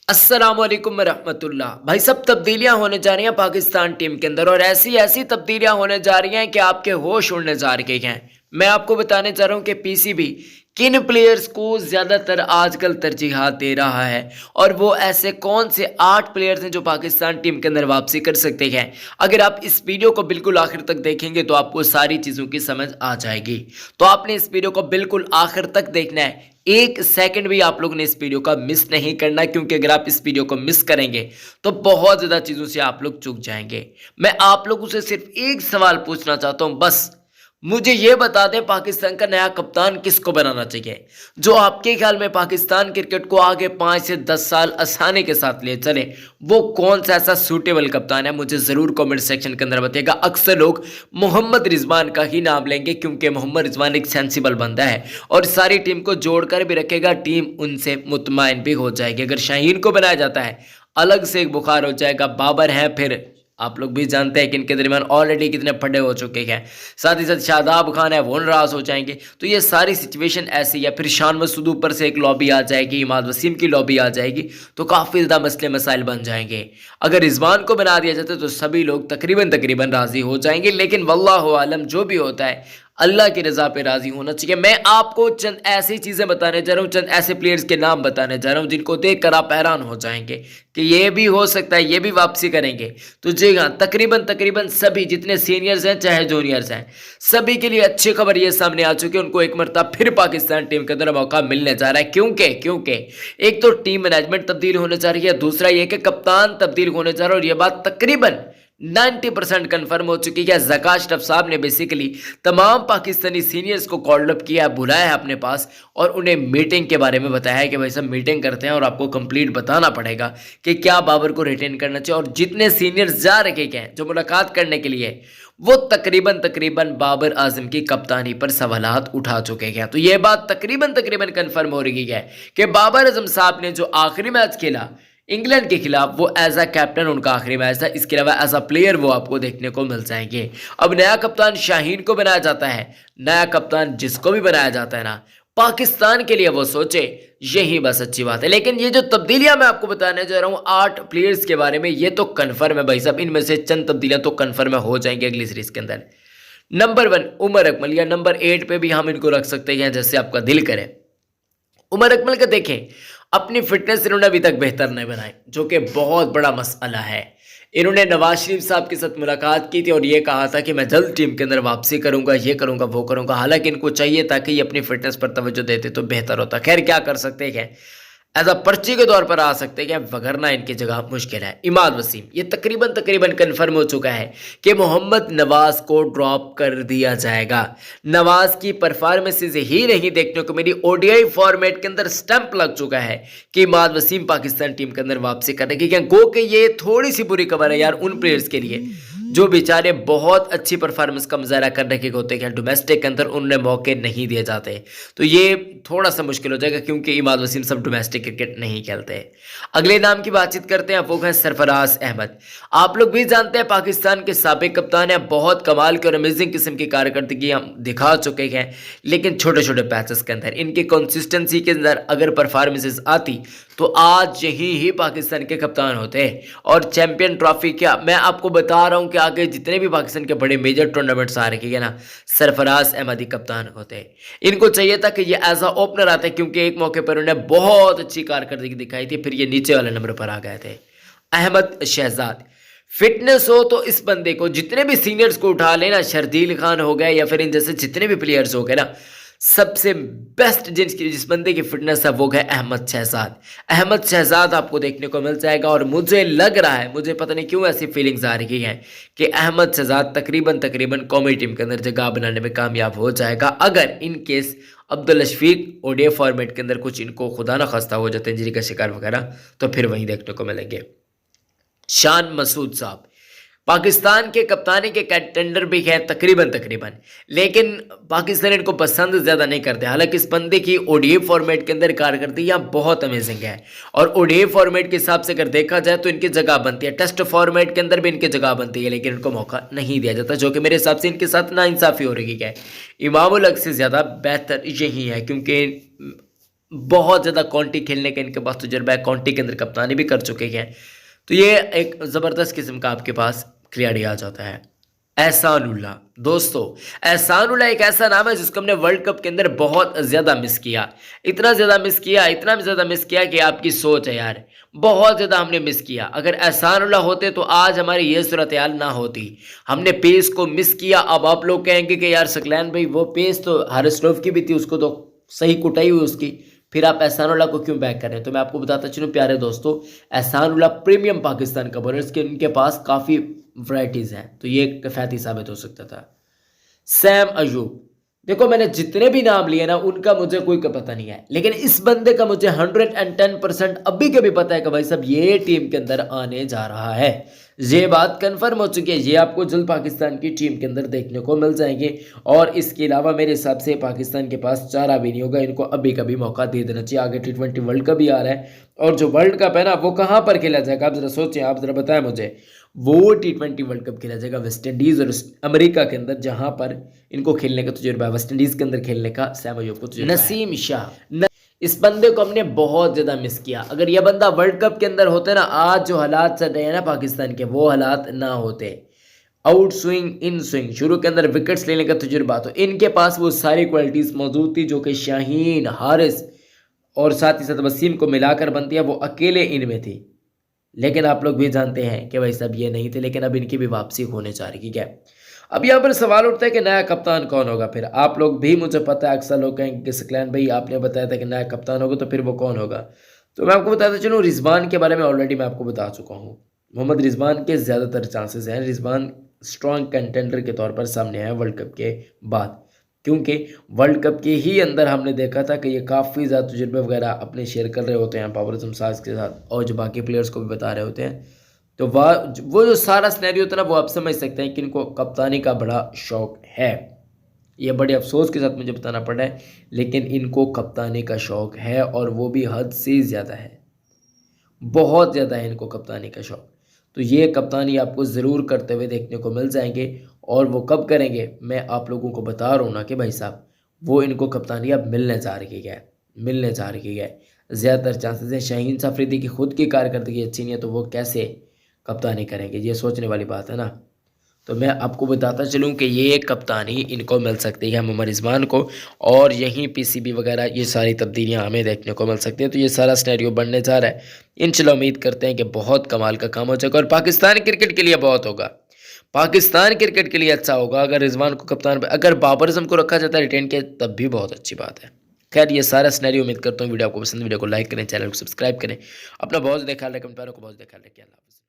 अस्सलामुअलैकुम रहमतुल्लाह। भाई सब तब्दीलियां होने जा रही हैं पाकिस्तान टीम के अंदर और ऐसी ऐसी तब्दीलियां होने जा रही हैं कि आपके होश उड़ने जा रहे हैं। मैं आपको बताने जा रहा हूं कि पीसीबी किन प्लेयर्स को ज़्यादातर आजकल तरजीहात दे रहा है और वो ऐसे कौन से 8 प्लेयर्स हैं जो पाकिस्तान टीम के अंदर वापसी कर सकते हैं। अगर आप इस वीडियो को बिल्कुल आखिर तक देखेंगे तो आपको सारी चीज़ों की समझ आ जाएगी। तो आपने इस वीडियो को बिल्कुल आखिर तक देखना है, एक सेकंड भी आप लोगों ने इस वीडियो का मिस नहीं करना, क्योंकि अगर आप इस वीडियो को मिस करेंगे तो बहुत ज़्यादा चीज़ों से आप लोग चूक जाएंगे। मैं आप लोगों से सिर्फ एक सवाल पूछना चाहता हूं, बस मुझे ये बता दें पाकिस्तान का नया कप्तान किसको बनाना चाहिए, जो आपके ख्याल में पाकिस्तान क्रिकेट को आगे 5 से 10 साल आसानी के साथ ले चले। वो कौन सा ऐसा सूटेबल कप्तान है, मुझे ज़रूर कमेंट सेक्शन के अंदर बताइएगा। अक्सर लोग मोहम्मद रिजवान का ही नाम लेंगे क्योंकि मोहम्मद रिजवान एक सेंसिबल बंदा है और सारी टीम को जोड़कर भी रखेगा, टीम उनसे मुतमईन भी हो जाएगी। अगर शाहीन को बनाया जाता है अलग से एक बुखार हो जाएगा। बाबर हैं, फिर आप लोग भी जानते हैं कि इनके दरमियान ऑलरेडी कितने फटे हो चुके हैं। साथ ही साथ शादाब खान है, वो नाराज हो जाएंगे। तो ये सारी सिचुएशन ऐसी है। फिर शान मसूद ऊपर से एक लॉबी आ जाएगी, इमाद वसीम की लॉबी आ जाएगी, तो काफ़ी ज़्यादा मसले मसाइल बन जाएंगे। अगर रिजवान को बना दिया जाता तो सभी लोग तकरीबन राज़ी हो जाएंगे। लेकिन वल्लाहु आलम, जो भी होता है अल्लाह की रज़ा पे राज़ी होना चाहिए। मैं आपको चंद ऐसी चीज़ें बताने जा रहा हूँ, चंद ऐसे प्लेयर्स के नाम बताने जा रहा हूँ जिनको देखकर आप हैरान हो जाएंगे कि ये भी हो सकता है, ये भी वापसी करेंगे। तो जी हाँ, तकरीबन सभी जितने सीनियर्स हैं चाहे जूनियर्स हैं, सभी के लिए अच्छी खबर ये सामने आ चुकी है, उनको एक मरतबा फिर पाकिस्तान टीम के अंदर मौका मिलने जा रहा है। क्योंकि एक तो टीम मैनेजमेंट तब्दील होने जा रही है, दूसरा ये कि कप्तान तब्दील होने जा रहा है और ये बात तकरीबन 90% कन्फर्म हो चुकी है। ज़का अशरफ साहब ने बेसिकली तमाम पाकिस्तानी सीनियर्स को कॉल अप किया है, बुलाया है अपने पास और उन्हें मीटिंग के बारे में बताया है कि भाई सब मीटिंग करते हैं और आपको कंप्लीट बताना पड़ेगा कि क्या बाबर को रिटेन करना चाहिए। और जितने सीनियर्स जा रखे हैं जो मुलाकात करने के लिए, वो तकरीबन बाबर आजम की कप्तानी पर सवालात उठा चुके हैं। तो ये बात तकरीबन कन्फर्म हो रही है कि बाबर आजम साहब ने जो आखिरी मैच खेला इंग्लैंड के खिलाफ, वो एज अ कैप्टन उनका आखिरी मैच था। इसके अलावा एज अ प्लेयर वो आपको देखने को मिल जाएंगे। अब नया कप्तान शाहीन को बनाया जाता है, नया कप्तान जिसको भी बनाया जाता है ना, पाकिस्तान के लिए वो सोचे, यही बस अच्छी बात है। लेकिन ये जो तब्दीलियां मैं आपको बताने जा रहा हूँ 8 प्लेयर्स के बारे में, ये तो कन्फर्म है भाई साहब। इनमें से चंद तब्दीलियां तो कन्फर्म हो जाएंगी अगली सीरीज के अंदर। नंबर 1 उमर अकमल, या नंबर 8 पे भी हम इनको रख सकते हैं जैसे आपका दिल करे। उमर अकमल का देखें, अपनी फिटनेस इन्होंने अभी तक बेहतर नहीं बनाई, जो कि बहुत बड़ा मसला है। इन्होंने नवाज शरीफ साहब के साथ मुलाकात की थी और ये कहा था कि मैं जल्द टीम के अंदर वापसी करूंगा, ये करूंगा, वो करूंगा। हालांकि इनको चाहिए था कि ये अपनी फिटनेस पर तवज्जो देते तो बेहतर होता। खैर, क्या कर सकते हैं, एज अ पर्ची के तौर पर आ सकते हैं, वगरना इनकी जगह मुश्किल है। इमाद वसीम, ये तकरीबन कन्फर्म हो चुका है कि मोहम्मद नवाज को ड्रॉप कर दिया जाएगा। नवाज की परफॉर्मेंसेज ही नहीं देखने को मिली, ओडीआई फॉर्मेट के अंदर स्टंप लग चुका है कि इमाद वसीम पाकिस्तान टीम के अंदर वापसी करने की। क्या गो कि ये थोड़ी सी बुरी खबर है यार उन प्लेयर्स के लिए जो बेचारे बहुत अच्छी परफॉर्मेंस का मुजाहरा करने के होते हैं, डोमेस्टिक के अंदर उन्हें मौके नहीं दिए जाते। तो ये थोड़ा सा मुश्किल हो जाएगा क्योंकि इमाद वसीम सब डोमेस्टिक क्रिकेट नहीं खेलते। अगले नाम की बातचीत करते हैं, वो है सरफराज अहमद। आप लोग भी जानते हैं पाकिस्तान के साबिक कप्तान हैं, बहुत कमाल की और अमेजिंग किस्म की कारकर्दगी हम दिखा चुके हैं। लेकिन छोटे छोटे पैचेस के अंदर इनकी कंसिस्टेंसी के अंदर अगर परफॉर्मेंसेस आती तो आज यही ही पाकिस्तान के कप्तान होते। और चैंपियन ट्रॉफी, क्या मैं आपको बता रहा हूं कि आगे जितने भी पाकिस्तान के बड़े मेजर टूर्नामेंट्स आ रहे हैं ना, सरफराज अहमद ही कप्तान होते। इनको चाहिए था कि ये एज अ ओपनर आते, क्योंकि एक मौके पर उन्हें बहुत अच्छी कारकर्दगी दिखाई थी, फिर ये नीचे वाले नंबर पर आ गए थे। अहमद शहजाद, फिटनेस हो तो इस बंदे को जितने भी सीनियर्स को उठा लेना, शर्जील खान हो गए या फिर इन जैसे जितने भी प्लेयर्स हो गए ना, सबसे बेस्ट जिस बंदे की फिटनेस है वो है अहमद शहजाद। अहमद शहजाद आपको देखने को मिल जाएगा और मुझे लग रहा है, मुझे पता नहीं क्यों ऐसी फीलिंग्स आ रही हैं कि अहमद शहजाद तकरीबन कौमी टीम के अंदर जगह बनाने में कामयाब हो जाएगा, अगर in case Abdul Shafiq ODI format के अंदर कुछ इनको खुदा ना खास्ता हो जाते इंजरी का शिकार वगैरह, तो फिर वहीं देखने को मिलेंगे। शान मसूद साहब पाकिस्तान के कप्तानी के कंटेंडर भी हैं तकरीबन, लेकिन पाकिस्तान इनको पसंद ज़्यादा नहीं करते। हालांकि इस बंदे की ओडीआई फॉर्मेट के अंदर कारकर्दगी बहुत अमेजिंग है और ओडीआई फॉर्मेट के हिसाब से अगर देखा जाए तो इनकी जगह बनती है। टेस्ट फॉर्मेट के अंदर भी इनकी जगह बनती है, लेकिन इनको मौका नहीं दिया जाता, जो कि मेरे हिसाब से इनके साथ नाइंसाफ़ी हो रही है। इमामुल हक से ज़्यादा बेहतर यही है, क्योंकि बहुत ज़्यादा काउंटी खेलने का इनके पास तजुर्बा है, काउंटी के अंदर कप्तानी भी कर चुके हैं। तो ये एक ज़बरदस्त किस्म का आपके पास खिलाड़ी आ जाता है। एहसानुल्लाह, दोस्तों एहसानुल्लाह एक ऐसा नाम है जिसको हमने वर्ल्ड कप के अंदर बहुत ज़्यादा मिस किया, इतना ज़्यादा मिस किया, इतना ज़्यादा मिस किया कि आपकी सोच है यार, बहुत ज़्यादा हमने मिस किया। अगर एहसानुल्लाह होते तो आज हमारी ये सूरत हाल ना होती। हमने पेस को मिस किया। अब आप लोग कहेंगे कि यार सकलैन भाई वो पेस तो हारिस की भी थी, उसको तो सही कुटाई हुई उसकी, फिर आप एहसानुल्लाह को क्यों बैक कर रहे हैं? तो मैं आपको बताता चलूँ प्यारे दोस्तों, एहसानुल्लाह प्रीमियम पाकिस्तान का बॉलर, के उनके पास काफ़ी वैराइटीज़ हैं, तो ये किफ़ायती साबित हो सकता था। सैम अयूब, देखो मैंने जितने भी नाम लिए ना उनका मुझे कोई का पता नहीं है, लेकिन इस बंदे का मुझे 110% अभी के भी पता है कि भाई साहब ये टीम के अंदर आने जा रहा है। ये बात कंफर्म हो चुकी है, ये आपको जल्द पाकिस्तान की टीम के अंदर देखने को मिल जाएंगे। और इसके अलावा मेरे हिसाब से पाकिस्तान के पास चारा भी नहीं होगा, इनको अभी कभी मौका दे देना चाहिए। आगे T20 वर्ल्ड कप भी आ रहा है, और जो वर्ल्ड कप है ना वो कहाँ पर खेला जाएगा आप ज़रा सोचें, आप ज़रा बताएं मुझे। वो T20 वर्ल्ड कप खेला जाएगा वेस्ट इंडीज़ और अमेरिका के अंदर, जहाँ पर इनको खेलने का तजुर्बा है, वेस्ट इंडीज़ के अंदर खेलने का सैम अयूब को तजुर्बा है। नसीम शाह, इस बंदे को हमने बहुत ज़्यादा मिस किया। अगर यह बंदा वर्ल्ड कप के अंदर होते ना, आज जो हालात चल रहे हैं ना पाकिस्तान के, वो हालात ना होते। आउट स्विंग, इन स्विंग, शुरू के अंदर विकेट्स लेने का तजुर्बा, तो इनके पास वो सारी क्वालिटीज़ मौजूद थी जो कि शाहीन, हारिस और साथ ही साथ वसीम को मिलाकर बनती है, वो अकेले इनमें थी। लेकिन आप लोग भी जानते हैं कि भाई साहब ये नहीं थे, लेकिन अब इनकी भी वापसी होने जा रही है। अब यहाँ पर सवाल उठता है कि नया कप्तान कौन होगा। फिर आप लोग भी, मुझे पता है अक्सर लोग कहेंगे कि सकलैन भाई आपने बताया था कि नया कप्तान होगा, तो फिर वो कौन होगा। तो मैं आपको बताता चलूँ, रिजवान के बारे में ऑलरेडी मैं आपको बता चुका हूँ। मोहम्मद रिजवान के ज़्यादातर चांसेस हैं, रिजवान स्ट्रॉन्ग कंटेंडर के तौर पर सामने आए वर्ल्ड कप के बाद, क्योंकि वर्ल्ड कप के ही अंदर हमने देखा था कि ये काफ़ी ज़्यादा तजुर्बे वगैरह अपने शेयर कर रहे होते हैं बाबर आजम साज के साथ, और जो बाकी प्लेयर्स को भी बता रहे होते हैं। तो वो जो सारा सिनेरियो होता है ना, वो आप समझ सकते हैं कि इनको कप्तानी का बड़ा शौक़ है। ये बड़े अफसोस के साथ मुझे बताना पड़ा है, लेकिन इनको कप्तानी का शौक़ है, और वो भी हद से ज़्यादा है, बहुत ज़्यादा है इनको कप्तानी का शौक़। तो ये कप्तानी आपको ज़रूर करते हुए देखने को मिल जाएंगे, और वो कब करेंगे मैं आप लोगों को बता रहा हूँ ना कि भाई साहब वो इनको कप्तानी अब मिलने जा रही है, मिलने जा रही है। ज़्यादातर चांसेस हैं। शाहीन अफरीदी की खुद की कारकर्दगी अच्छी नहीं है, तो वो कैसे कप्तानी करेंगे, ये सोचने वाली बात है ना। तो मैं आपको बताता चलूँ कि ये कप्तानी इनको मिल सकती है, मोहम्मद रिजवान को, और यहीं PCB वगैरह ये सारी तब्दीलियाँ हमें देखने को मिल सकती हैं। तो ये सारा सिनेरियो बनने जा रहा है। इंशाल्लाह उम्मीद करते हैं कि बहुत कमाल का काम हो जाएगा, और पाकिस्तान क्रिकेट के लिए बहुत होगा, पाकिस्तान क्रिकेट के लिए अच्छा होगा अगर रिजवान को कप्तान, अगर बाबर आजम को रखा जाता है रिटेन के, तब भी बहुत अच्छी बात है। खैर ये सारा सिनेरियो उम्मीद करता हूँ वीडियो आपको पसंद, वीडियो को लाइक करें, चैनल को सब्सक्राइब करें, अपना बहुत ज़्यादा ख्याल रखें, अपने प्यारों को बहुत ज़्यादा ख्याल रखें। अल्लाह हाफ़िज़।